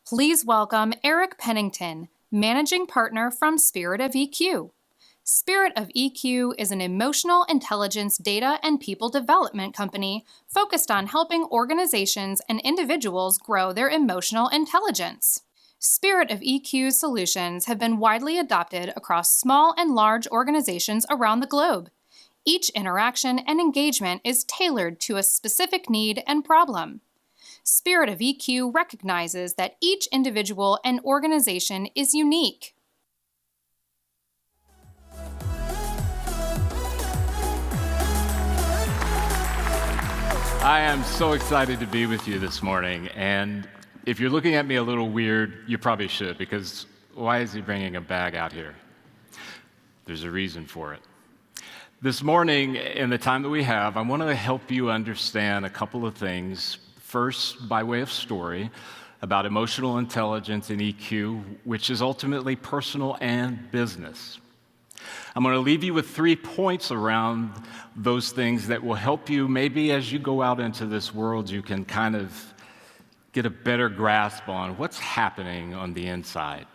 Please welcome Eric Pennington, Managing Partner from Spirit of EQ. Spirit of EQ is an emotional intelligence data and people development company focused on helping organizations and individuals grow their emotional intelligence. Spirit of EQ solutions have been widely adopted across small and large organizations around the globe. Each interaction and engagement is tailored to a specific need and problem. Spirit of EQ recognizes that each individual and organization is unique. I am so excited to be with you this morning, and if you're looking at me a little weird, you probably should, because why is he bringing a bag out here? There's a reason for it. This morning, in the time that we have, I want to help you understand a couple of things. First, by way of story, about emotional intelligence and EQ, which is ultimately personal and business. I'm going to leave you with 3 points around those things that will help you, maybe as you go out into this world, you can kind of get a better grasp on what's happening on the inside.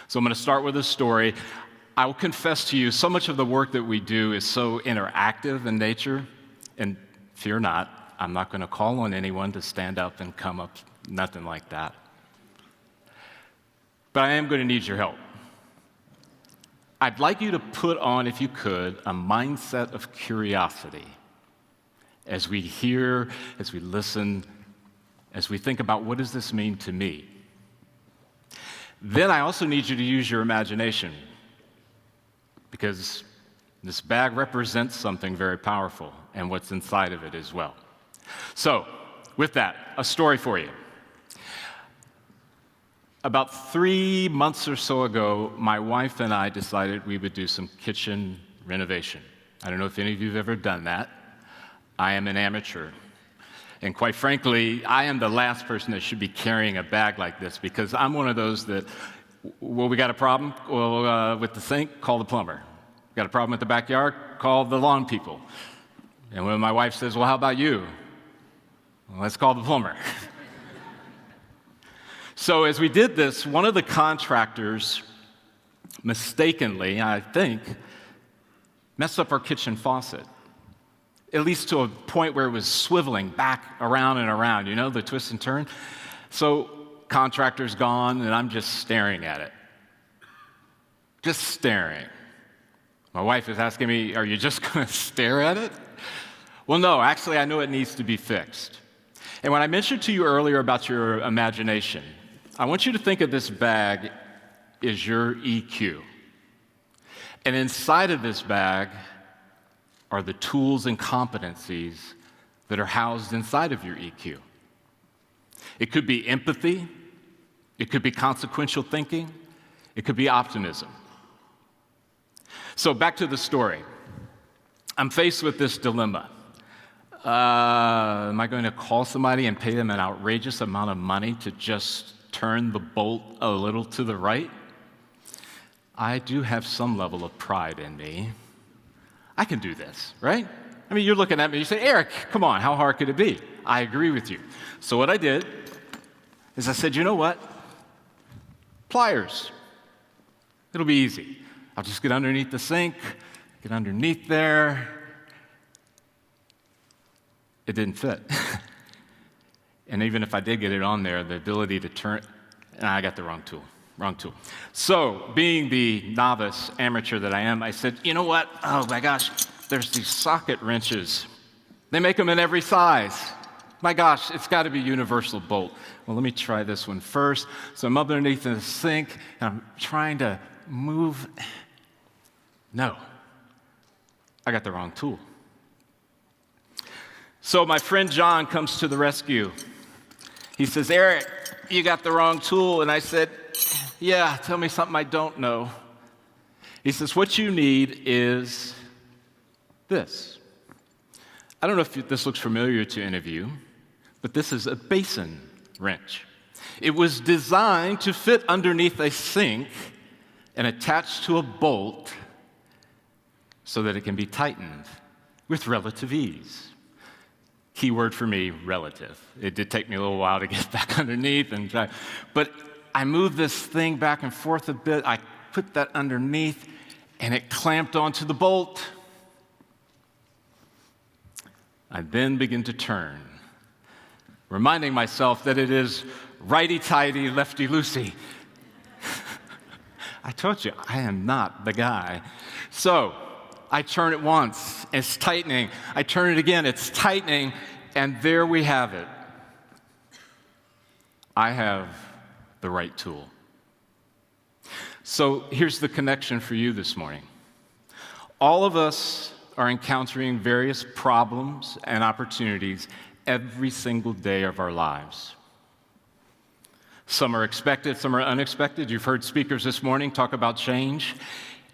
So I'm going to start with a story. I will confess to you, so much of the work that we do is so interactive in nature, and fear not, I'm not going to call on anyone to stand up and come up, nothing like that. But I am going to need your help. I'd like you to put on, if you could, a mindset of curiosity as we hear, as we listen, as we think about what does this mean to me. Then I also need you to use your imagination, because this bag represents something very powerful and what's inside of it as well. So, with that, a story for you. About 3 months or so ago, my wife and I decided we would do some kitchen renovation. I don't know if any of you have ever done that. I am an amateur. And quite frankly, I am the last person that should be carrying a bag like this, because I'm one of those that, well, we got a problem with the sink, call the plumber. Got a problem with the backyard, call the lawn people. And when my wife says, well, how about you? Well, let's call the plumber. So as we did this, one of the contractors mistakenly, I think, messed up our kitchen faucet, at least to a point where it was swiveling back around and around, you know, the twist and turn. So contractor's gone, and I'm just staring at it. Just staring. My wife is asking me, are you just going to stare at it? Well, no, actually, I know it needs to be fixed. And when I mentioned to you earlier about your imagination, I want you to think of this bag as your EQ. And inside of this bag are the tools and competencies that are housed inside of your EQ. It could be empathy, it could be consequential thinking, it could be optimism. So back to the story. I'm faced with this dilemma. Am I going to call somebody and pay them an outrageous amount of money to just turn the bolt a little to the right? I do have some level of pride in me. I can do this, right? I mean, you're looking at me, you say, Eric, come on, how hard could it be? I agree with you. So what I did is I said, you know what? Pliers. It'll be easy. I'll just get underneath the sink, get underneath there. It didn't fit. And even if I did get it on there, the ability to turn, and I got the wrong tool. So, being the novice amateur that I am, I said, you know what? Oh my gosh, there's these socket wrenches. They make them in every size. My gosh, it's got to be universal bolt. Well, let me try this one first. So I'm up underneath the sink, and I'm trying to move. No, I got the wrong tool. So my friend John comes to the rescue. He says, Eric, you got the wrong tool. And I said, yeah, tell me something I don't know. He says, what you need is this. I don't know if this looks familiar to any of you, but this is a basin wrench. It was designed to fit underneath a sink and attached to a bolt so that it can be tightened with relative ease. Key word for me, relative. It did take me a little while to get back underneath, but I moved this thing back and forth a bit. I put that underneath, and it clamped onto the bolt. I then begin to turn, reminding myself that it is righty-tighty, lefty-loosey. I told you, I am not the guy. So I turn it once, it's tightening. I turn it again, it's tightening, and there we have it. I have the right tool. So here's the connection for you this morning. All of us are encountering various problems and opportunities every single day of our lives. Some are expected, some are unexpected. You've heard speakers this morning talk about change,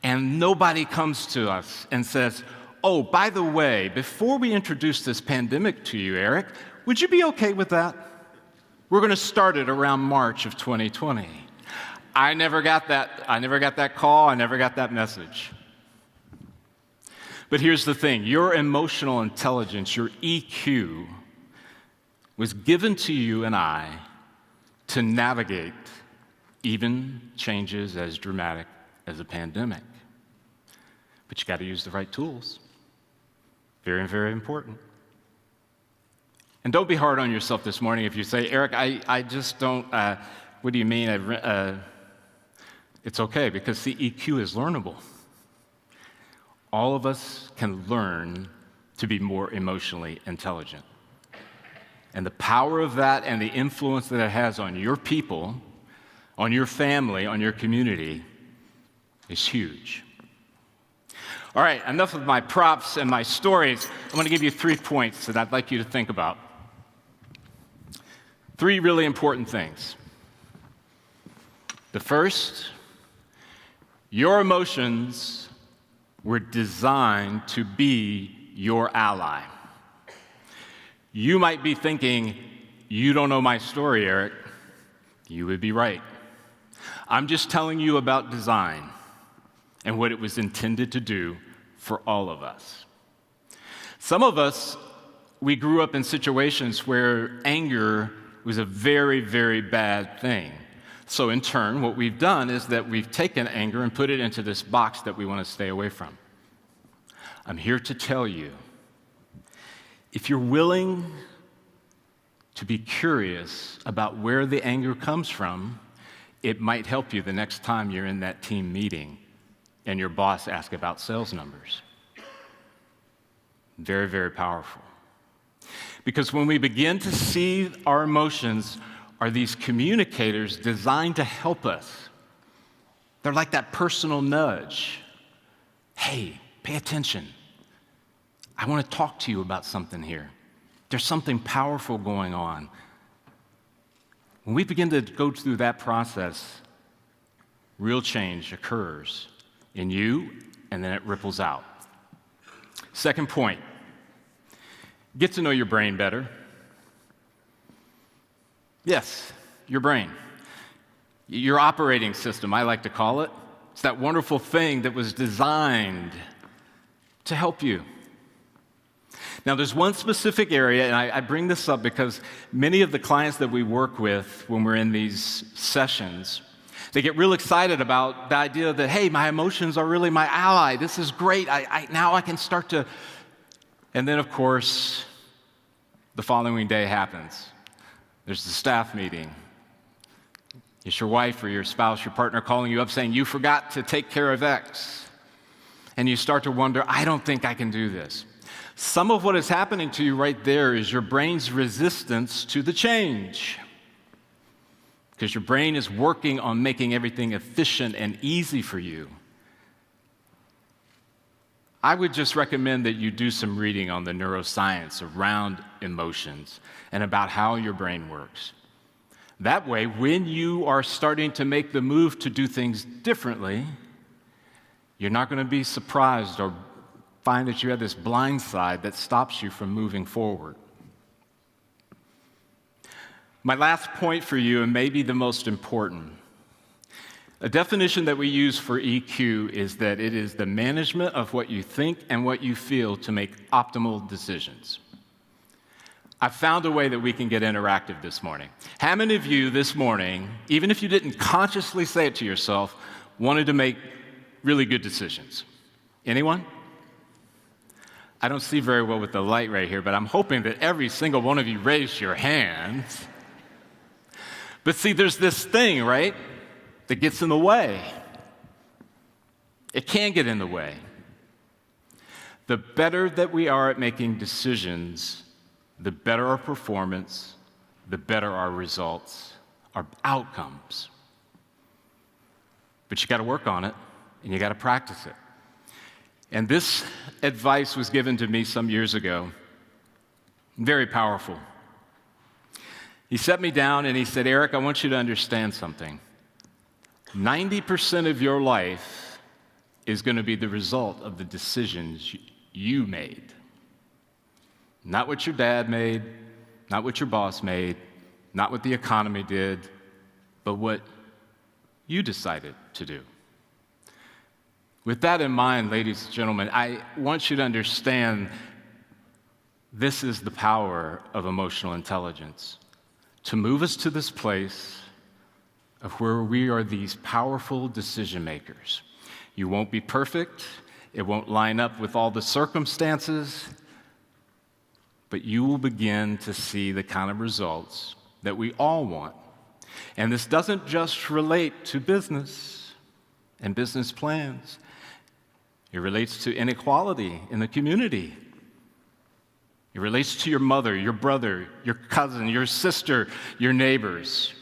and nobody comes to us and says, "Oh, by the way, before we introduce this pandemic to you, Eric, would you be okay with that? We're going to start it around March of 2020. I never got that. I never got that call. I never got that message. But here's the thing. Your emotional intelligence, your EQ, was given to you and I to navigate even changes as dramatic as a pandemic. But you got to use the right tools. Very, very important. And don't be hard on yourself this morning if you say, "Eric, I just don't, what do you mean?" It's okay, because the EQ is learnable. All of us can learn to be more emotionally intelligent. And the power of that and the influence that it has on your people, on your family, on your community is huge. All right, enough of my props and my stories. I'm going to give you 3 points that I'd like you to think about. 3 really important things. The first, your emotions were designed to be your ally. You might be thinking, "You don't know my story, Eric." You would be right. I'm just telling you about design and what it was intended to do for all of us. Some of us, we grew up in situations where anger was a very, very bad thing. So in turn, what we've done is that we've taken anger and put it into this box that we want to stay away from. I'm here to tell you, if you're willing to be curious about where the anger comes from, it might help you the next time you're in that team meeting and your boss asks about sales numbers. Very, very powerful. Because when we begin to see our emotions are these communicators designed to help us. They're like that personal nudge. "Hey, pay attention. I want to talk to you about something here. There's something powerful going on." When we begin to go through that process, real change occurs in you, and then it ripples out. Second point, get to know your brain better. Yes, your brain. Your operating system, I like to call it. It's that wonderful thing that was designed to help you. Now, there's one specific area, and I bring this up because many of the clients that we work with when we're in these sessions, they get real excited about the idea that, "Hey, my emotions are really my ally. This is great. Now I can start to..." And then, of course, the following day happens. There's the staff meeting. It's your wife or your spouse, your partner calling you up saying, "You forgot to take care of X." And you start to wonder, "I don't think I can do this." Some of what is happening to you right there is your brain's resistance to the change. Because your brain is working on making everything efficient and easy for you. I would just recommend that you do some reading on the neuroscience around emotions and about how your brain works. That way, when you are starting to make the move to do things differently, you're not going to be surprised or find that you have this blind side that stops you from moving forward. My last point for you, and maybe the most important, a definition that we use for EQ is that it is the management of what you think and what you feel to make optimal decisions. I found a way that we can get interactive this morning. How many of you this morning, even if you didn't consciously say it to yourself, wanted to make really good decisions? Anyone? I don't see very well with the light right here, but I'm hoping that every single one of you raised your hands. But see, there's this thing, right, that gets in the way. It can get in the way. The better that we are at making decisions, the better our performance, the better our results, our outcomes. But you got to work on it, and you got to practice it. And this advice was given to me some years ago. Very powerful. He set me down and he said, Eric, I want you to understand something. 90% of your life is going to be the result of the decisions you made. Not what your dad made, not what your boss made, not what the economy did, but what you decided to do. With that in mind, ladies and gentlemen, I want you to understand this is the power of emotional intelligence, to move us to this place of where we are these powerful decision makers. You won't be perfect, it won't line up with all the circumstances, but you will begin to see the kind of results that we all want. And this doesn't just relate to business and business plans. It relates to inequality in the community. It relates to your mother, your brother, your cousin, your sister, your neighbors.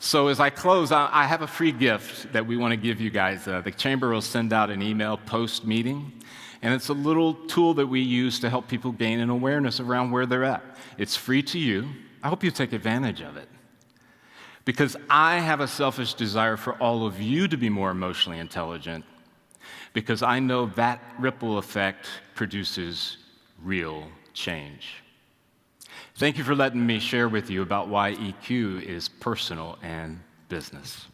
So as I close, I have a free gift that we want to give you guys. The chamber will send out an email post-meeting, and it's a little tool that we use to help people gain an awareness around where they're at. It's free to you. I hope you take advantage of it, because I have a selfish desire for all of you to be more emotionally intelligent, because I know that ripple effect produces real change. Thank you for letting me share with you about why EQ is personal and business.